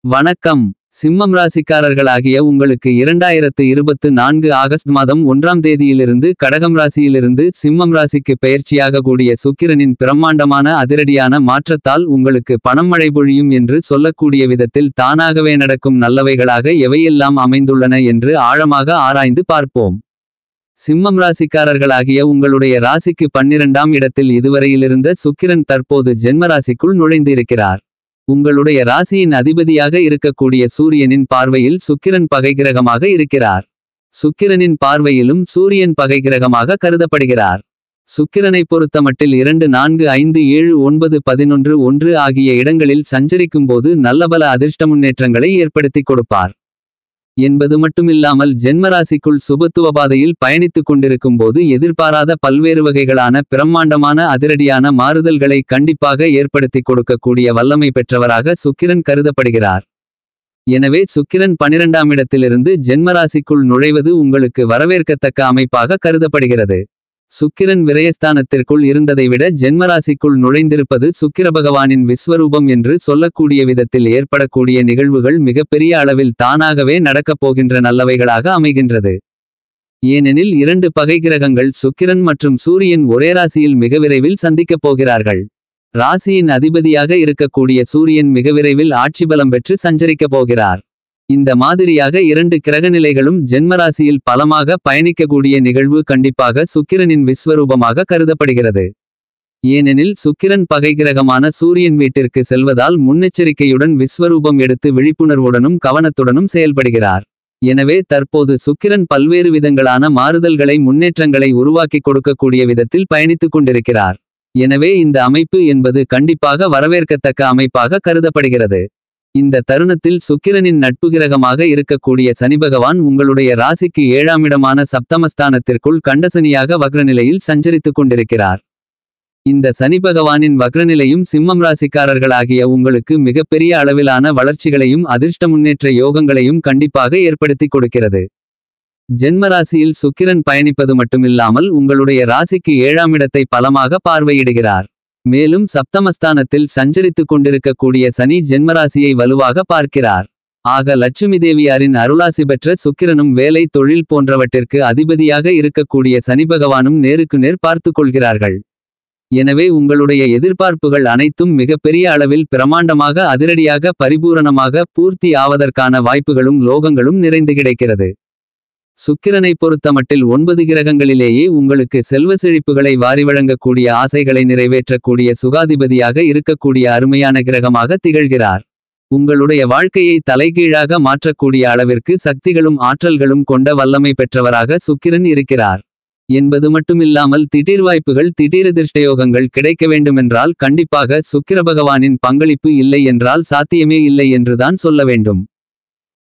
வணக்கம். சிம்மம் ராசிக்காரர்களாகிய உங்களுக்கு 2024 ஆகஸ்ட் மாதம் 1ஆம் தேதியிலிருந்து கடகம் ராசியிலிருந்து சிம்மம் ராசிக்கு பெயர்ச்சியாக கூடிய சுக்கிரனின் பிரம்மாண்டமான அதிரடியான மாற்றத்தால் உங்களுக்கு பணம் மழை பொழியும் என்று சொல்லக்கூடிய விதத்தில் தானாகவே நடக்கும் நல்லவைகளாக எவையெல்லாம் அமைந்துள்ளன என்று ஆழமாக ஆராய்ந்து பார்ப்போம். சிம்மம் ராசிக்காரர்களாகிய உங்களுடைய ராசிக்கு 12ஆம் இடத்தில் இதுவரையிலிருந்த சுக்கிரன் தற்போது ஜென்மராசிக்குள் நுழைந்திருக்கிறார். உங்களுடைய ராசியின் அதிபதியாக இருக்கக்கூடிய சூரியனின் பார்வையில் சுக்கிரன் பகைக்கிரகமாக இருக்கிறார். சுக்கிரனின் பார்வையிலும் சூரியன் பகைக்கிரகமாக கருதப்படுகிறார். சுக்கிரனை பொறுத்தமட்டில் 2 4 5 7 9 11 1 ஆகிய இடங்களில் சஞ்சரிக்கும்போது நல்லபல அதிர்ஷ்ட முன்னேற்றங்களை ஏற்படுத்திக் கொடுப்பார் என்பது மட்டுமில்லாமல் ஜென்மராசிக்குள் சுபத்துவ பாதையில் பயணித்துக் கொண்டிருக்கும் போது எதிர்பாராத பல்வேறு வகைகளான பிரம்மாண்டமான அதிரடியான மாறுதல்களை கண்டிப்பாக ஏற்படுத்திக் கொடுக்கக்கூடிய வல்லமை பெற்றவராக சுக்கிரன் கருதப்படுகிறார். எனவே சுக்கிரன் 12ஆம் இடத்திலிருந்து ஜென்மராசிக்குள் நுழைவது உங்களுக்கு வரவேற்கத்தக்க அமைப்பாக கருதப்படுகிறது. சுக்கிரன் விரயஸ்தானத்திற்குள் இருந்ததை விட ஜென்மராசிக்குள் நுழைந்திருப்பது சுக்கிர பகவானின் விஸ்வரூபம் என்று சொல்லக்கூடிய விதத்தில் ஏற்படக்கூடிய நிகழ்வுகள் மிகப்பெரிய அளவில் தானாகவே நடக்கப் போகின்ற நல்லவைகளாக அமைகின்றது. ஏனெனில் 2 பகை கிரகங்கள் சுக்கிரன் மற்றும் சூரியன் ஒரே ராசியில் மிக விரைவில் சந்திக்கப் போகிறார்கள். ராசியின் அதிபதியாக இருக்கக்கூடிய சூரியன் மிக விரைவில் ஆட்சி பலம் பெற்று சஞ்சரிக்கப் போகிறார். இந்த மாதிரியாக 2 கிரகநிலைகளும் ஜென்மராசியில் பலமாக பயணிக்கக்கூடிய நிகழ்வு கண்டிப்பாக சுக்கிரனின் விஸ்வரூபமாக கருதப்படுகிறது. ஏனெனில் சுக்கிரன் பகை கிரகமான சூரியன் வீட்டிற்கு செல்வதால் முன்னெச்சரிக்கையுடன் விஸ்வரூபம் எடுத்து விழிப்புணர்வுடனும் கவனத்துடனும் செயல்படுகிறார். எனவே தற்போது சுக்கிரன் பல்வேறு விதங்களான மாறுதல்களை முன்னேற்றங்களை உருவாக்கிக் கொடுக்கக்கூடிய விதத்தில் பயணித்துக் கொண்டிருக்கிறார். எனவே இந்த அமைப்பு என்பது கண்டிப்பாக வரவேற்கத்தக்க அமைப்பாக கருதப்படுகிறது. இந்த தருணத்தில் சுக்கிரனின் நட்பு கிரகமாக இருக்கக்கூடிய சனிபகவான் உங்களுடைய ராசிக்கு 7ஆம் இடமான சப்தமஸ்தானத்திற்குள் கண்டசனியாக வக்ரநிலையில் சஞ்சரித்துக் கொண்டிருக்கிறார். இந்த சனிபகவானின் வக்ரநிலையும் சிம்மம் ராசிக்காரர்களாகிய உங்களுக்கு மிகப்பெரிய அளவிலான வளர்ச்சிகளையும் அதிர்ஷ்ட முன்னேற்ற யோகங்களையும் கண்டிப்பாக ஏற்படுத்திக் கொடுக்கிறது. ஜென்மராசியில் சுக்கிரன் பயணிப்பது மட்டுமில்லாமல் உங்களுடைய ராசிக்கு 7ஆம் இடத்தை பலமாக பார்வையிடுகிறார். மேலும் சப்தமஸ்தானத்தில் சஞ்சரித்துக் கொண்டிருக்கக்கூடிய சனி ஜென்மராசியை வலுவாக பார்க்கிறார். ஆக லட்சுமி தேவியாரின் அருளாசி பெற்ற சுக்கிரனும் வேலை தொழில் போன்றவற்றிற்கு அதிபதியாக இருக்கக்கூடிய சனிபகவானும் நேருக்கு நேர் பார்த்துக் கொள்கிறார்கள். எனவே உங்களுடைய எதிர்பார்ப்புகள் அனைத்தும் மிகப்பெரிய அளவில் பிரமாண்டமாக அதிரடியாக பரிபூரணமாக பூர்த்தி ஆவதற்கான வாய்ப்புகளும் லோகங்களும் நிறைந்து கிடைக்கிறது. சுக்கிரனை பொறுத்தமட்டில் 9 கிரகங்களிலேயே உங்களுக்கு செல்வ செழிப்புகளை வாரி வழங்கக்கூடிய ஆசைகளை நிறைவேற்றக்கூடிய சுகாதிபதியாக இருக்கக்கூடிய அருமையான கிரகமாக திகழ்கிறார். உங்களுடைய வாழ்க்கையை தலைகீழாக மாற்றக்கூடிய அளவிற்கு சக்திகளும் ஆற்றல்களும் கொண்ட வல்லமை பெற்றவராக சுக்கிரன் இருக்கிறார் என்பது மட்டுமில்லாமல் திடீர் வாய்ப்புகள் திடீரதிர்ஷ்டயோகங்கள் கிடைக்க வேண்டுமென்றால் கண்டிப்பாக சுக்கிர பகவானின் பங்களிப்பு இல்லை என்றால் சாத்தியமே இல்லை என்றுதான் சொல்ல வேண்டும்.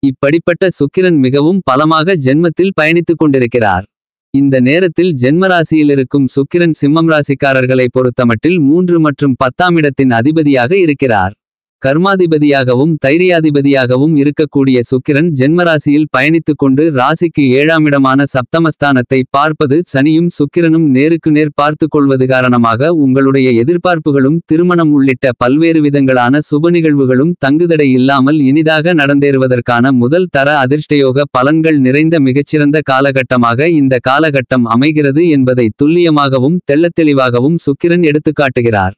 இப்படிப்பட்ட சுக்கிரன் மிகவும் பலமாக ஜென்மத்தில் பயணித்துக் கொண்டிருக்கிறார். இந்த நேரத்தில் ஜென்மராசியில் இருக்கும் சுக்கிரன் சிம்மம் ராசிக்காரர்களை பொறுத்தமட்டில் 3 மற்றும் 10ஆம் இடத்தின் அதிபதியாக இருக்கிறார். கர்மாதிபதியாகவும் தைரியாதிபதியாகவும் இருக்கக்கூடிய சுக்கிரன் ஜென்மராசியில் பயணித்துக் கொண்டு ராசிக்கு 7ஆம் இடமான சப்தமஸ்தானத்தை பார்ப்பது சனியும் சுக்கிரனும் நேருக்கு நேர் பார்த்துக் கொள்வது காரணமாக உங்களுடைய எதிர்பார்ப்புகளும் திருமணம் உள்ளிட்ட பல்வேறு விதங்களான சுப நிகழ்வுகளும் தங்குதடை இல்லாமல் இனிதாக நடந்தேறுவதற்கான முதல் தர அதிர்ஷ்டயோக பலன்கள் நிறைந்த மிகச்சிறந்த காலகட்டமாக இந்த காலகட்டம் அமைகிறது என்பதை துல்லியமாகவும் தெள்ளத்தெளிவாகவும் சுக்கிரன் எடுத்துக்காட்டுகிறார்.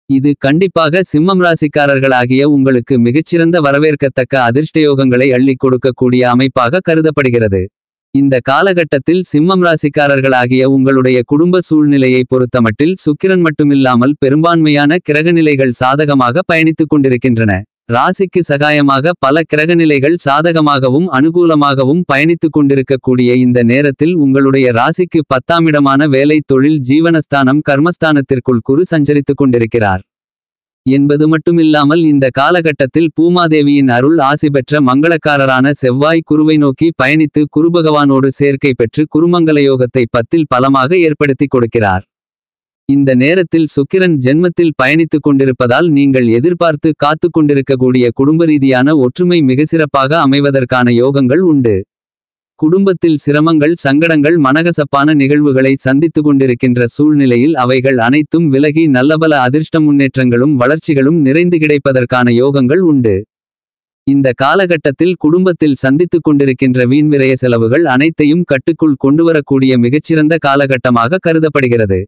இது கண்டிப்பாக சிம்மம் ராசிக்காரர்களாகிய உங்களுக்கு மிகச்சிறந்த வரவேற்கத்தக்க அதிர்ஷ்டயோகங்களை அள்ளிக் கொடுக்கக்கூடிய அமைப்பாக கருதப்படுகிறது. இந்த காலகட்டத்தில் சிம்மம் ராசிக்காரர்களாகிய உங்களுடைய குடும்ப சூழ்நிலையை பொறுத்தமட்டில் சுக்கிரன் மட்டுமில்லாமல் பெரும்பான்மையான கிரகநிலைகள் சாதகமாக பயணித்துக் கொண்டிருக்கின்றன. ராசிக்கு சகாயமாக பல கிரகநிலைகள் சாதகமாகவும் அனுகூலமாகவும் பயணித்துக் கொண்டிருக்கக்கூடிய இந்த நேரத்தில் உங்களுடைய ராசிக்கு 10ஆம் இடமான வேலை தொழில் ஜீவனஸ்தானம் கர்மஸ்தானத்திற்குள் குரு சஞ்சரித்துக் கொண்டிருக்கிறார் என்பது மட்டுமில்லாமல் இந்த காலகட்டத்தில் பூமாதேவியின் அருள் ஆசி பெற்ற மங்களக்காரரான செவ்வாய் குருவை நோக்கி பயணித்து குருபகவானோடு சேர்க்கை பெற்று குருமங்கலயோகத்தை 10இல் பலமாக ஏற்படுத்திக் கொடுக்கிறார். இந்த நேரத்தில் சுக்கிரன் ஜென்மத்தில் பயணித்துக் கொண்டிருப்பதால் நீங்கள் எதிர்பார்த்து காத்துக் கொண்டிருக்கக்கூடிய குடும்ப ரீதியான ஒற்றுமை மிக சிறப்பாக அமைவதற்கான யோகங்கள் உண்டு. குடும்பத்தில் சிரமங்கள் சங்கடங்கள் மனகசப்பான நிகழ்வுகளை சந்தித்து கொண்டிருக்கின்ற சூழ்நிலையில் அவைகள் அனைத்தும் விலகி நல்லபல அதிர்ஷ்ட முன்னேற்றங்களும் வளர்ச்சிகளும் நிறைந்து கிடைப்பதற்கான யோகங்கள் உண்டு. இந்த காலகட்டத்தில் குடும்பத்தில் சந்தித்துக் கொண்டிருக்கின்ற வீண்விரய செலவுகள் அனைத்தையும் கட்டுக்குள் கொண்டுவரக்கூடிய மிகச்சிறந்த காலகட்டமாக கருதப்படுகிறது.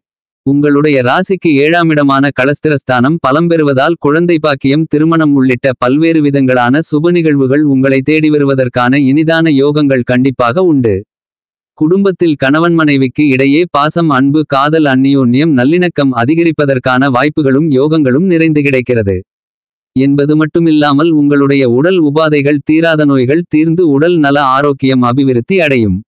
உங்களுடைய ராசிக்கு 7ஆம் இடமான களஸ்திரஸ்தானம் பலம் பெறுவதால் குழந்தை பாக்கியம், திருமணம் உள்ளிட்ட பல்வேறு விதங்களான சுப நிகழ்வுகள் உங்களை தேடி வருவதற்கான இனிதான யோகங்கள் கண்டிப்பாக உண்டு. குடும்பத்தில் கணவன் மனைவிக்கு இடையே பாசம், அன்பு, காதல், அந்நியோன்யம், நல்லிணக்கம் அதிகரிப்பதற்கான வாய்ப்புகளும் யோகங்களும் நிறைந்து கிடைக்கிறது என்பது மட்டுமில்லாமல் உங்களுடைய உடல் உபாதைகள், தீராத நோய்கள் தீர்ந்து உடல் நல ஆரோக்கியம் அபிவிருத்தி அடையும்.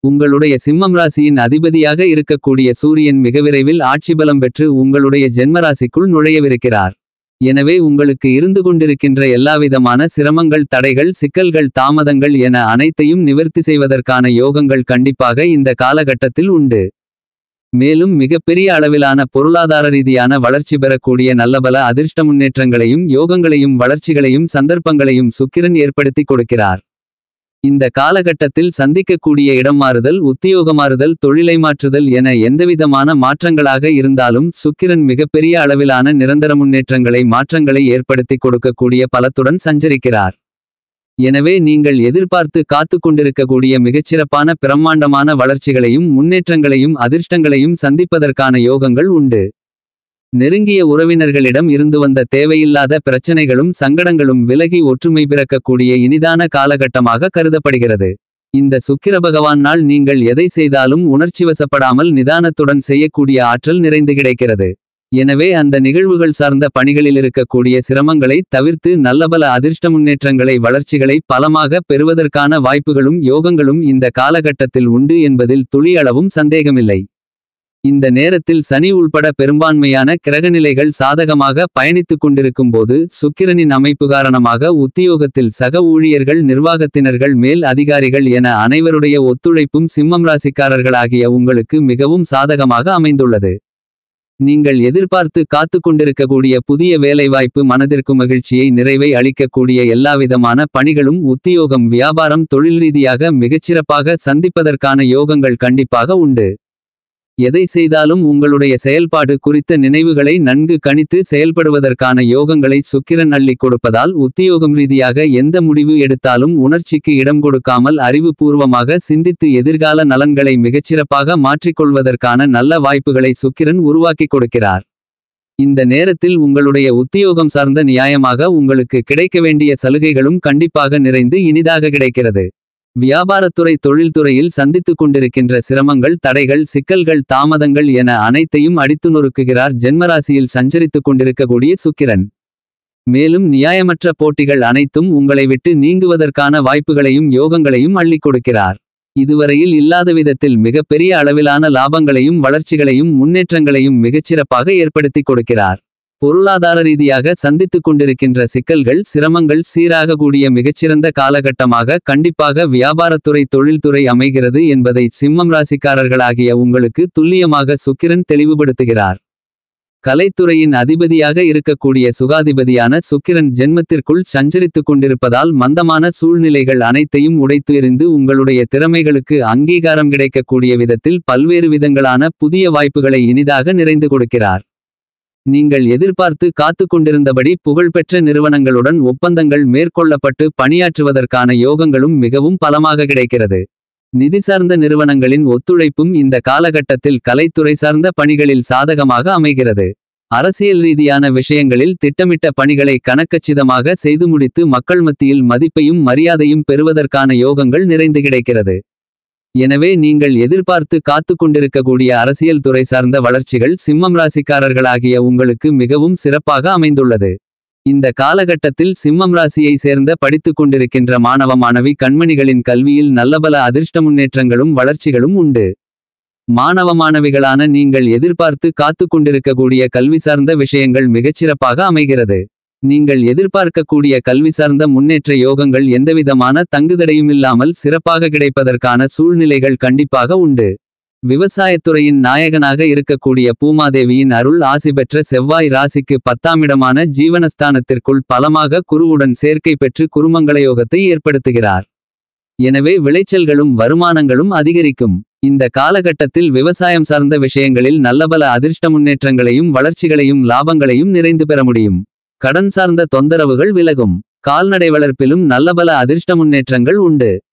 உங்களுடைய சிம்மம் ராசியின் அதிபதியாக இருக்கக்கூடிய சூரியன் மிக விரைவில் ஆட்சி பலம் பெற்று உங்களுடைய ஜென்மராசிக்குள் நுழையவிருக்கிறார். எனவே உங்களுக்கு இருந்து கொண்டிருக்கின்ற எல்லாவிதமான சிரமங்கள், தடைகள், சிக்கல்கள், தாமதங்கள் என அனைத்தையும் நிவர்த்தி செய்வதற்கான யோகங்கள் கண்டிப்பாக இந்த காலகட்டத்தில் உண்டு. மேலும் மிகப்பெரிய அளவிலான பொருளாதார ரீதியான வளர்ச்சி பெறக்கூடிய நல்லபல அதிர்ஷ்ட முன்னேற்றங்களையும் யோகங்களையும் வளர்ச்சிகளையும் சந்தர்ப்பங்களையும் சுக்கிரன் ஏற்படுத்தி கொடுக்கிறார். இந்த காலகட்டத்தில் சந்திக்கக்கூடிய இடம் மாறுதல், உத்தியோகமாறுதல், தொழிலை மாற்றுதல் என எந்தவிதமான மாற்றங்களாக இருந்தாலும் சுக்கிரன் மிகப்பெரிய அளவிலான நிரந்தர முன்னேற்றங்களை, மாற்றங்களை ஏற்படுத்தி கொடுக்கக்கூடிய பலத்துடன் சஞ்சரிக்கிறார். எனவே நீங்கள் எதிர்பார்த்து காத்து கொண்டிருக்கக்கூடிய மிகச்சிறப்பான பிரம்மாண்டமான வளர்ச்சிகளையும் முன்னேற்றங்களையும் அதிர்ஷ்டங்களையும் சந்திப்பதற்கான யோகங்கள் உண்டு. நெருங்கிய உறவினர்களிடம் இருந்து வந்த தேவையில்லாத பிரச்சனைகளும் சங்கடங்களும் விலகி ஒற்றுமை பிறக்கக்கூடிய இனிதான காலகட்டமாக கருதப்படுகிறது. இந்த சுக்கிர பகவான் நாள் நீங்கள் எதை செய்தாலும் உணர்ச்சிவசப்படாமல் நிதானத்துடன் செய்யக்கூடிய ஆற்றல் நிறைந்து கிடைக்கிறது. எனவே அந்த நிகழ்வுகள் சார்ந்த பணிகளில் இருக்கக்கூடிய சிரமங்களை தவிர்த்து நல்லபல அதிர்ஷ்ட முன்னேற்றங்களை, வளர்ச்சிகளை பலமாக பெறுவதற்கான வாய்ப்புகளும் யோகங்களும் இந்த காலகட்டத்தில் உண்டு என்பதில் துளி அளவும் சந்தேகமில்லை. இந்த நேரத்தில் சனி உள்பட பெரும்பான்மையான கிரகநிலைகள் சாதகமாக பயணித்துக் கொண்டிருக்கும் போது சுக்கிரனின் அமைப்பு காரணமாக உத்தியோகத்தில் சக ஊழியர்கள், நிர்வாகத்தினர்கள், மேல் அதிகாரிகள் என அனைவருடைய ஒத்துழைப்பும் சிம்மம் ராசிக்காரர்களாகிய உங்களுக்கு மிகவும் சாதகமாக அமைந்துள்ளது. நீங்கள் எதிர்பார்த்து காத்து கொண்டிருக்கக்கூடிய புதிய வேலைவாய்ப்பு, மனதிற்கு மகிழ்ச்சியை, நிறைவை அளிக்கக்கூடிய எல்லாவிதமான பணிகளும் உத்தியோகம், வியாபாரம், தொழில் ரீதியாக மிகச்சிறப்பாக சந்திப்பதற்கான யோகங்கள் கண்டிப்பாக உண்டு. எதை செய்தாலும் உங்களுடைய செயல்பாடு குறித்த நினைவுகளை நன்கு கணித்து செயல்படுவதற்கான யோகங்களை சுக்கிரன் அள்ளிக் கொடுப்பதால் உத்தியோகம் ரீதியாக எந்த முடிவு எடுத்தாலும் உணர்ச்சிக்கு இடம் கொடுக்காமல் அறிவுபூர்வமாக சிந்தித்து எதிர்கால நலன்களை மிகச்சிறப்பாக மாற்றிக்கொள்வதற்கான நல்ல வாய்ப்புகளை சுக்கிரன் உருவாக்கிக் கொடுக்கிறார். இந்த நேரத்தில் உங்களுடைய உத்தியோகம் சார்ந்த நியாயமாக உங்களுக்கு கிடைக்க வேண்டிய சலுகைகளும் கண்டிப்பாக நிறைந்து இனிதாக கிடைக்கிறது. வியாபாரத்துறை, தொழில்துறையில் சந்தித்துக் கொண்டிருக்கின்ற சிரமங்கள், தடைகள், சிக்கல்கள், தாமதங்கள் என அனைத்தையும் அடித்து நொறுக்குகிறார் ஜென்மராசியில் சஞ்சரித்துக் கொண்டிருக்கக்கூடிய சுக்கிரன். மேலும் நியாயமற்ற போட்டிகள் அனைத்தும் உங்களை விட்டு நீங்குவதற்கான வாய்ப்புகளையும் யோகங்களையும் அள்ளிக் கொடுக்கிறார். இதுவரையில் இல்லாத விதத்தில் மிகப்பெரிய அளவிலான லாபங்களையும் வளர்ச்சிகளையும் முன்னேற்றங்களையும் மிகச்சிறப்பாக ஏற்படுத்தி கொடுக்கிறார். பொருளாதார ரீதியாக சந்தித்துக் கொண்டிருக்கின்ற சிக்கல்கள், சிரமங்கள் சீராக கூடிய மிகச்சிறந்த காலகட்டமாக கண்டிப்பாக வியாபாரத்துறை, தொழில்துறை அமைகிறது என்பதை சிம்மம் ராசிக்காரர்களாகிய உங்களுக்கு துல்லியமாக சுக்கிரன் தெளிவுபடுத்துகிறார். கலைத்துறையின் அதிபதியாக இருக்கக்கூடிய சுகாதிபதியான சுக்கிரன் ஜென்மத்திற்குள் சஞ்சரித்துக் கொண்டிருப்பதால் மந்தமான சூழ்நிலைகள் அனைத்தையும் உடைத்து எறிந்து உங்களுடைய திறமைகளுக்கு அங்கீகாரம் கிடைக்கக்கூடிய விதத்தில் பல்வேறு விதங்களான புதிய வாய்ப்புகளை இனிதாக நிறைந்து கொடுக்கிறார். நீங்கள் எதிர்பார்த்து காத்து கொண்டிருந்தபடி புகழ்பெற்ற நிறுவனங்களுடன் ஒப்பந்தங்கள் மேற்கொள்ளப்பட்டு பணியாற்றுவதற்கான யோகங்களும் மிகவும் பலமாக கிடைக்கிறது. நிதி சார்ந்த நிறுவனங்களின் ஒத்துழைப்பும் இந்த காலகட்டத்தில் கலைத்துறை சார்ந்த பணிகளில் சாதகமாக அமைகிறது. அரசியல் ரீதியான விஷயங்களில் திட்டமிட்ட பணிகளை கணக்கச்சிதமாக செய்து முடித்து மக்கள் மத்தியில் மதிப்பையும் மரியாதையும் பெறுவதற்கான யோகங்கள் நிறைந்து கிடைக்கிறது. எனவே நீங்கள் எதிர்பார்த்து காத்து கொண்டிருக்கக்கூடிய அரசியல் துறை சார்ந்த வளர்ச்சிகள் சிம்மம் ராசிக்காரர்களாகிய உங்களுக்கு மிகவும் சிறப்பாக அமைந்துள்ளது. இந்த காலகட்டத்தில் சிம்மம் ராசியை சேர்ந்த படித்துக் கொண்டிருக்கின்ற மாணவ மாணவி கண்மணிகளின் கல்வியில் நல்லபல அதிர்ஷ்ட முன்னேற்றங்களும் வளர்ச்சிகளும் உண்டு. மாணவ மாணவிகளான நீங்கள் எதிர்பார்த்து காத்து கொண்டிருக்கக்கூடிய கல்வி சார்ந்த விஷயங்கள் மிகச்சிறப்பாக அமைகிறது. நீங்கள் எதிர்பார்க்கக்கூடிய கல்வி சார்ந்த முன்னேற்ற யோகங்கள் எந்தவிதமான தங்குதடையுமில்லாமல் சிறப்பாக கிடைப்பதற்கான சூழ்நிலைகள் கண்டிப்பாக உண்டு. விவசாயத்துறையின் நாயகனாக இருக்கக்கூடிய பூமாதேவியின் அருள் ஆசி பெற்ற செவ்வாய் ராசிக்கு 10ஆம் இடமான ஜீவனஸ்தானத்திற்குள் பலமாக குருவுடன் சேர்க்கை பெற்று குருமங்கள யோகத்தை ஏற்படுத்துகிறார். எனவே விளைச்சல்களும் வருமானங்களும் அதிகரிக்கும். இந்த காலகட்டத்தில் விவசாயம் சார்ந்த விஷயங்களில் நல்லபல அதிர்ஷ்ட முன்னேற்றங்களையும் வளர்ச்சிகளையும் லாபங்களையும் நிறைந்து பெற முடியும். கடன் சார்ந்த தொந்தரவுகள் விலகும். கால்நடை வளர்ப்பிலும் நல்லபல அதிர்ஷ்ட முன்னேற்றங்கள் உண்டு.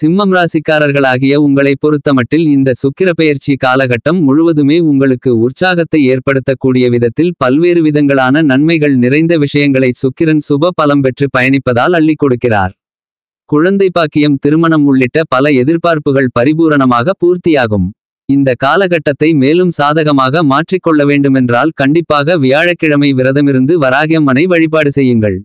சிம்மம் ராசிக்காரர்களாகிய உங்களைப் பொறுத்தமட்டில் இந்த சுக்கிர பெயர்ச்சி காலகட்டம் முழுவதுமே உங்களுக்கு உற்சாகத்தை ஏற்படுத்தக்கூடிய விதத்தில் பல்வேறு விதங்களான நன்மைகள் நிறைந்த விஷயங்களை சுக்கிரன் சுப பலம் பெற்று பயணிப்பதால் அள்ளிக் கொடுக்கிறார். குழந்தை பாக்கியம், திருமணம் உள்ளிட்ட பல எதிர்பார்ப்புகள் பரிபூரணமாக பூர்த்தியாகும். இந்த காலகட்டத்தை மேலும் சாதகமாக மாற்றிக்கொள்ள வேண்டுமென்றால் கண்டிப்பாக வியாழக்கிழமை விரதமிருந்து வராகியம்மனை வழிபாடு செய்யுங்கள்.